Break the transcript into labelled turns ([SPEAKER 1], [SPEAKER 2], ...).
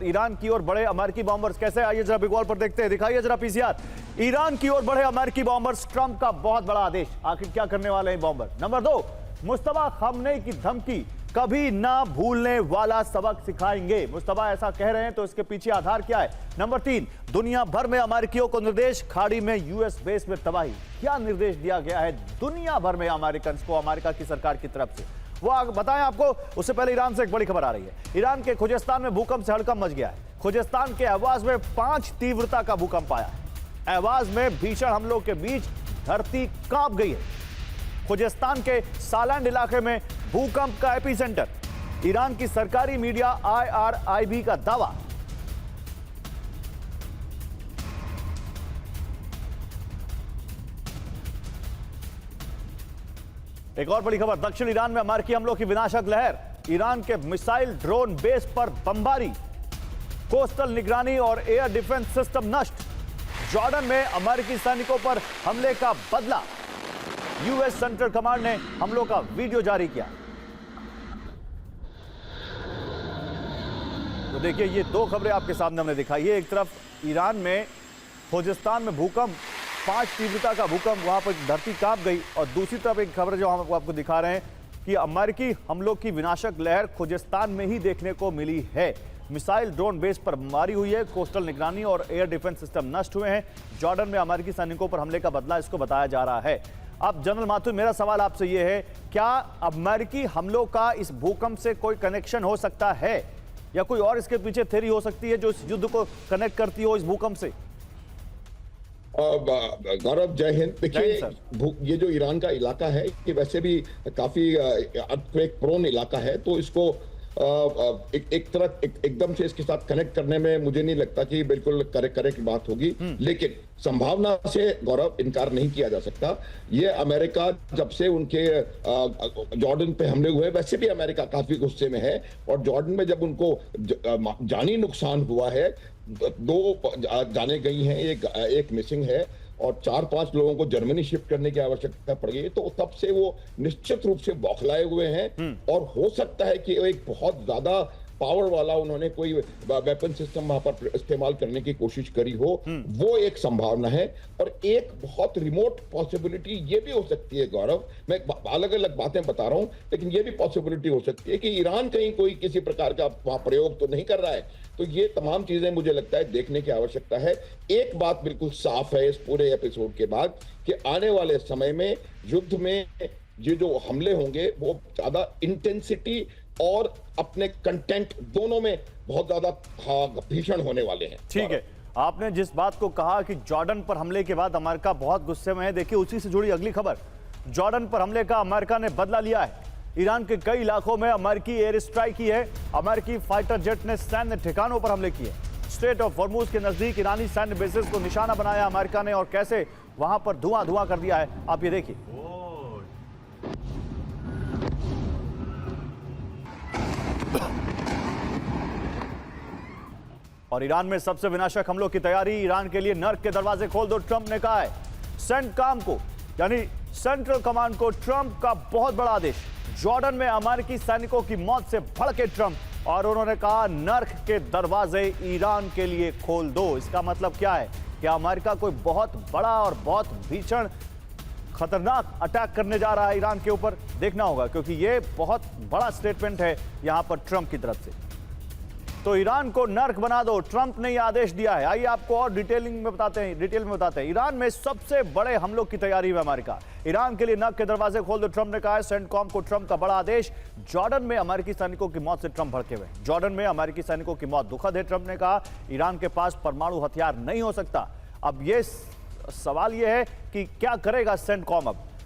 [SPEAKER 1] Iran की ओर बढ़े अमेरिकी बॉम्बर्स कैसे, आइए जरा बिग वॉल पर देखते हैं, दिखाइए जरा पीसीआर। ईरान की ओर बढ़े अमेरिकी बॉम्बर्स, ट्रंप का बहुत बड़ा आदेश। आखिर क्या करने वाले हैं बॉम्बर? नंबर 2, मुस्तफा खामनेई की धमकी, कभी ना भूलने वाला सबक सिखाएंगे। मुस्तफा ऐसा कह रहे हैं तो इसके पीछे आधार क्या है? नंबर 3, दुनिया भर में अमेरिकियों को निर्देश, खाड़ी में यूएस बेस में तबाही। क्या निर्देश दिया गया है दुनिया भर में अमेरिकन को अमेरिका की सरकार की तरफ से, वो बताएं आपको। उससे पहले ईरान से एक बड़ी खबर आ रही है। ईरान के खुजेस्तान में भूकंप से हड़कंप मच गया है। खुजेस्तान के अहवाज में 5 तीव्रता का भूकंप आया है। अहवाज में भीषण हमलों के बीच धरती कांप गई है। खुजेस्तान के सालैंड इलाके में भूकंप का एपिसेंटर। ईरान की सरकारी मीडिया IRIB का दावा। एक और बड़ी खबर, दक्षिण ईरान में अमेरिकी हमलों की विनाशक लहर। ईरान के मिसाइल ड्रोन बेस पर बमबारी, कोस्टल निगरानी और एयर डिफेंस सिस्टम नष्ट। जॉर्डन में अमेरिकी सैनिकों पर हमले का बदला। यूएस सेंट्रल कमांड ने हमलों का वीडियो जारी किया। तो देखिए, ये 2 खबरें आपके सामने हमने दिखाई है। एक तरफ ईरान में खुजेस्तान में भूकंप, 5 तीव्रता का भूकंप, वहां पर धरती कांप गई। और दूसरी तरफ एक खबर जो हम आपको दिखा रहे हैं कि अमेरिकी हमलों की विनाशक लहर खुजेस्तान में ही देखने को मिली है। मिसाइल ड्रोन बेस पर बमबारी हुई है, कोस्टल निगरानी और एयर डिफेंस सिस्टम नष्ट हुए हैं। जॉर्डन में अमेरिकी सैनिकों पर हमले का बदला, इसको बताया जा रहा है। अब जनरल माथुर, मेरा सवाल आपसे यह है, क्या अमेरिकी हमलों का इस भूकंप से कोई कनेक्शन हो सकता है, या कोई और इसके पीछे थ्योरी हो सकती है जो इस युद्ध को कनेक्ट करती हो इस भूकंप से?
[SPEAKER 2] गौरव, जय हिंद। देखिए, ये जो ईरान का इलाका है ये वैसे भी काफी अर्थक्वेक प्रोन इलाका है, तो इसको एक तरह एकदम से इसके साथ कनेक्ट करने में मुझे नहीं लगता कि बिल्कुल करेक्ट बात होगी। लेकिन संभावना से गौरव इनकार नहीं किया जा सकता। ये अमेरिका जब से उनके जॉर्डन पे हमले हुए, वैसे भी अमेरिका काफी गुस्से में है। और जॉर्डन में जब उनको जानी नुकसान हुआ है, 2 जाने गई हैं, एक मिसिंग है, और 4-5 लोगों को जर्मनी शिफ्ट करने की आवश्यकता पड़ गई, तो तब से वो निश्चित रूप से बौखलाए हुए हैं। और हो सकता है कि एक बहुत ज्यादा पावर वाला उन्होंने कोई वेपन सिस्टम वहां पर इस्तेमाल करने की कोशिश करी हो, वो एक संभावना है। और एक बहुत रिमोट पॉसिबिलिटी ये भी हो सकती है गौरव, मैं अलग अलग बातें बता रहा हूं, लेकिन ये भी पॉसिबिलिटी हो सकती है कि ईरान कहीं कोई किसी प्रकार का वहां प्रयोग तो नहीं कर रहा है। तो ये तमाम चीजें मुझे लगता है देखने की आवश्यकता है। एक बात बिल्कुल साफ है इस पूरे एपिसोड के बाद कि आने वाले समय में युद्ध में ये जो हमले होंगे वो ज्यादा इंटेंसिटी और अपने कंटेंट दोनों में बहुत ज्यादा भीषण होने वाले हैं।
[SPEAKER 1] ठीक है, आपने जिस बात को कहा कि जॉर्डन पर हमले के बाद अमेरिका बहुत गुस्से में है, देखिए उसी से जुड़ी अगली खबर। जॉर्डन पर हमले का अमेरिका ने बदला लिया है। ईरान के कई इलाकों में अमेरिकी एयर स्ट्राइक की है। अमेरिकी फाइटर जेट ने सैन्य ठिकानों पर हमले किए। स्ट्रेट ऑफ हॉर्मुज के नजदीक ईरानी सैन्य बेसेस को निशाना बनाया अमेरिका ने, और कैसे वहां पर धुआं कर दिया है, आप ये देखिए। और ईरान में सबसे विनाशक हमलों की तैयारी, ईरान के लिए नर्क के दरवाजे खोल दो, ट्रंप ने कहा है। सेंटकॉम को, यानी सेंट्रल कमांड को ट्रंप का बहुत बड़ा आदेश। जॉर्डन में अमेरिकी सैनिकों की मौत से भड़के ट्रंप, और उन्होंने कहा नर्क के दरवाजे ईरान के लिए खोल दो। इसका मतलब क्या है कि अमेरिका कोई बहुत बड़ा और बहुत भीषण खतरनाक अटैक करने जा रहा है ईरान के ऊपर? देखना होगा, क्योंकि यह बहुत बड़ा स्टेटमेंट है यहां पर ट्रंप की तरफ से। तो ईरान को नर्क बना दो, ट्रंप ने यह आदेश दिया है। आइए आपको और डिटेल में बताते हैं। ईरान में सबसे बड़े हमलों की तैयारी में अमेरिका। ईरान के लिए नर्क के दरवाजे खोल दो, ट्रंप ने कहा है। सेंटकॉम को ट्रंप का बड़ा आदेश। जॉर्डन में अमेरिकी सैनिकों की मौत से ट्रंप भड़के हुए। जॉर्डन में अमेरिकी सैनिकों की मौत दुखद है, ट्रंप ने कहा। ईरान के पास परमाणु हथियार नहीं हो सकता। अब ये सवाल यह है कि क्या करेगा सेंटकॉम अब?